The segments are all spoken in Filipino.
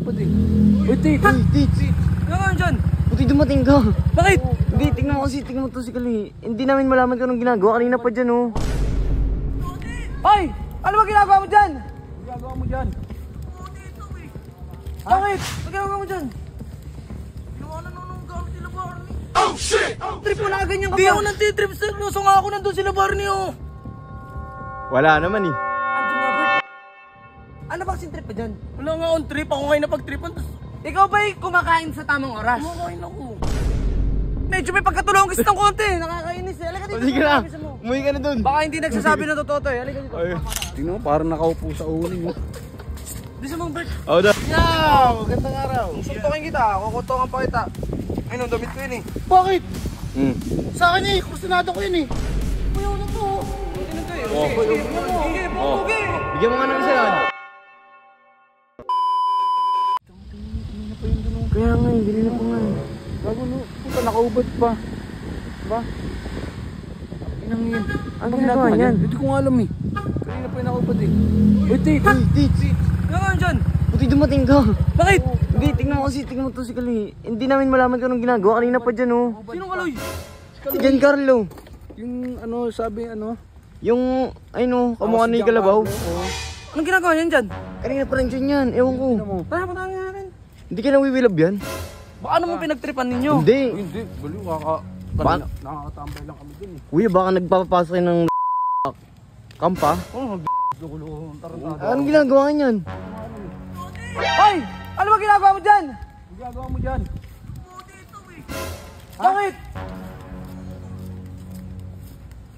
nakahubad eh. Uy, Tit! Ano nga dyan? Buti dumating ka. Bakit? Hindi, tingnan mo kasi, tingnan mo to si Kaloy. Hindi namin malaman kung anong ginagawa. Kanina pa dyan, oh. Hoy! Ano ba ginagawa mo dyan? Ginagawa mo dyan? Bakit? Ano ginagawa mo dyan? Oh shit! Trip mo na ganyan ka pa. Di ako nagtitrip sa luso nga ako nandun sila Barney oh. Wala naman, eh. Andun nga Bert. Ano ba kasing trip pa dyan? Wala nga akong trip. Ako ngayon napag-tripan. Ikaw ba'y kumakain sa tamang oras? Kumakain ako. Medyo may pagkatulong kasi ng konti. Nakakainis eh. Halika dito. Sige na. Umuwi ka na dun. Baka hindi nagsasabi na totoo to eh. Halika dito. Tingnan mo, parang nakaupo sa uling mo. Di sa mong Bert. Oo na. Yaw! Gandang araw! Suntokin kita. Kukutokan pa kita. Ayun ang damit ko yun eh. Bakit? Hmm. Sa akin eh, kursunado ko yun eh. Ayaw na to. Ano to eh? Oh. Sige, pugi. Bigyan mo nga ng isa yan. Kaya nga, hindi na po nga. Bago no, puta nakaubad pa. Diba? Inang yan. Ano ginagawa niyan? Hindi ko nga alam eh. Kanina pa yung nakaubad eh. Uy, Tit! Ano nga dyan? Buti dumating ka. Bakit? Hindi, tingnan mo kasi, tingnan mo to si Kaloy. Hindi namin malaman kung anong ginagawa. Kanina pa dyan, oh. Sinong Kaloy? Si Giancarlo. Yung ano, sabi ano? Yung, ay no, kamukha ni Kalabaw. Anong ginagawa niyan dyan? Kanina pa rin dyan yan, ewan ko. Tara, patangin natin. Hindi ka nawiwilab yan? Baka ano mo pinagtripan ninyo? Hindi. Uy, hindi, baliw nakakatambay lang kami dun eh. Kuya, baka nagpapapasok kayo ng kampa? Oh, gulo-gulo. Tarantado. Anong ginagawa niyan? Hoy! Ano ba ginagawa mo dyan? Ang ginagawa mo dyan? Bakit?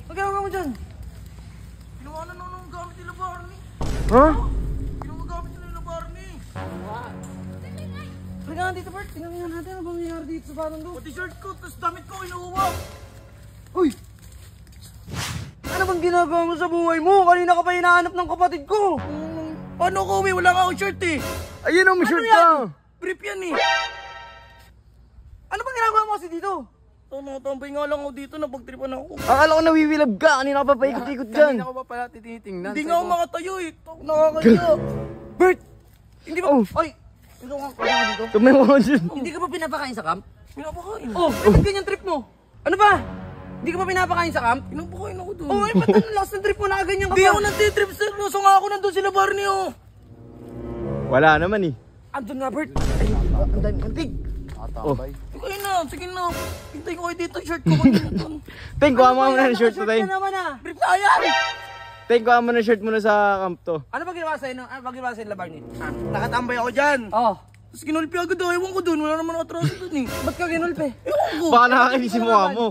Ano ginagawa mo dyan? Ginawa na nung gamit nila Barney. Ha? Ginawa gamit nila Barney. Halika nga dito, Bert. Tingnan nga natin ano bang nangyari dito sa barang do. Pati shirt ko, tapos damit ko kinuha. Uy! Ano bang ginagawa mo sa buhay mo? Kanina ka pa hinahanap ng kapatid ko. Paano ko uwi? Wala nga akong shirt eh. Ayun ang shirt yan? ka! Brief yan eh. Ano bang ginagawa mo kasi dito? Tambay nga lang ako dito, napagtripan ako. Akala ko nawiwilab ka, kanina ka pa paikot-ikot dyan. Kanina ko pa pala tinitingnan. Hindi nga ako makatayo eh. Nakakaya. Bert! Hindi ba? Oh. Ay! Ikaw nga dito. Tumay mo dyan. Hindi ka ba pinapakain sa camp? Pinapakain. Oh, bakit ganyan trip mo? Ano ba? Hindi ka ba pinapakain sa camp? Pinapakain ako doon. Oh, ay ba't ang last na trip mo na ganyan ka pa? Hindi ako nagtitrip sa luso nga ako nandun sila Barney oh. Wala naman, eh. Andun nga Bert. Ay, ang dami kantig. Tatambay. Okay na, sige na. Hintay ko kayo dito, shirt ko. Teng, kuha mo na ng shirt to, Teng. Brief na yan! Teng, kuha mo na shirt mo na sa camp to. Ano ba ginawa sa'yo? Ano ba ginawa sa'yo, Barney? Nakatambay ako dyan. Oo. Tapos kinulpi agad ako. Ewan ko dun. Wala naman atraso dun eh. Ba't ka kinulpi? Ewan ko. Baka nakakainis yung mukha mo.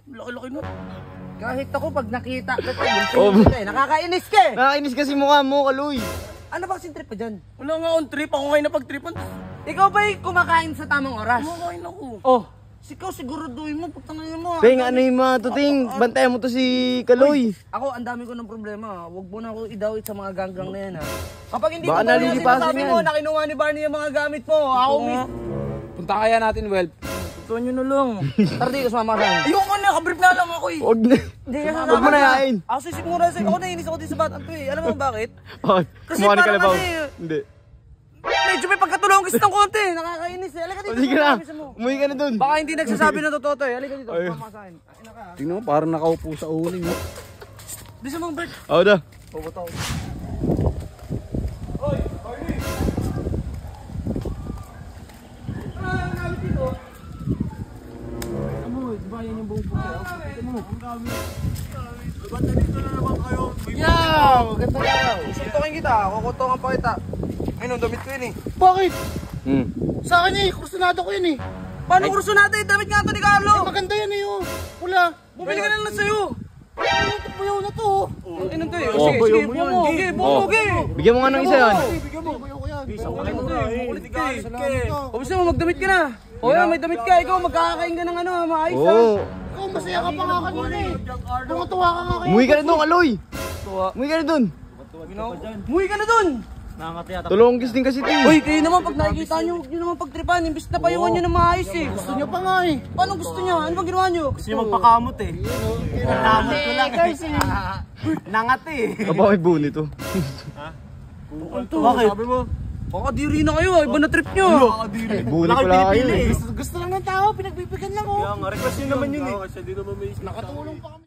Laki-laki na. Kahit ako pag nakita ka Oh. nakakainis ka eh. Nakakainis kasi mukha mo, Kaloy. Ano ba kasing trip pa dyan? Wala nga akong trip. Ako ngayon napag-tripan. Ikaw ba'y kumakain sa tamang oras? Kumakain ako. Oh. Ikaw siguraduhin mo. Pagtangayin mo. Teng, ano yung mga to, Teng? Bantayan mo to si Kaloy. Ako, ang dami ko ng problema. Huwag mo na ako idawit sa mga ganggang na yan ha. Kapag hindi Baka mo nalilipasan sinasabi yan. mo na kinuha ni Barney yung mga gamit mo. Ako Punta kaya natin, Welp. tutuan nyo na lang. Tara dito, sumama ka. Ayoko na, kabrief na lang ako eh. Huwag na. Hindi ka Huwag mo na yain. Ako sisigmura sa'yo. Ako nainis ako din sa batang to eh. Alam mo bakit? Oh, Kasi mukha ni parang Kalabaw. ano eh. Hindi. Medyo may pagkatulong kasi ng konti. Nakakainis eh. Halika dito. Sige na. Umuwi ka na dun. Baka hindi nagsasabi na totoo to eh. Halika dito. Sumama sa akin. Ayun ka. Tingnan mo, parang nakaupo sa uling mo. Di sa mong Bert. Oo na. Pupunta ko. Yaw! Gandang araw! Suntokin kita. Kukutokan pa kita. Ayun ang damit ko yun eh. Bakit? Hmm. Sa akin eh, kursunado ko yun eh. Paano kurso natin? Damit nga ito ni Carlo. Maganda yan eh, oh. Pula. Bumili ka na lang sa'yo. Bayaw na to. Ayun ang to eh. Oh, Sige, bayaw sige. mo yan. Bumugi, bumugi. Bigyan mo nga ng isa yan. Bigyan mo. Bayaw ko yan. Makulit ka eh. Salamat ka. O gusto mo, magdamit ka na. O yan, may damit ka. Ikaw, magkakakain ka ng ano, maayos ha. Oo. Ikaw, masaya ka pa nga kanina eh. Tunga-tuwa ka nga kayo. Umuwi ka na dun, Kaloy. Umuwi ka na dun. Umuwi ka na dun. Tulongis din kasi ito eh. Uy, kayo naman pag nakikita nyo, huwag nyo naman pagtripan. Imbis na payungan nyo ng maayos eh. Gusto niya pa nga eh. Paano gusto nyo? Ano bang ginawa nyo? Gusto niyo magpakamot eh. Nangamot ko lang eh. Nangat eh. Kapag may buni to. Bakit? Sabi mo? Baka diri na kayo, iba na trip nyo. Bully pala kayo eh. Gusto lang ng tao, pinagbibigyan lang oh. Kaya nga, request nyo naman yun eh. Nakatulong pa kami.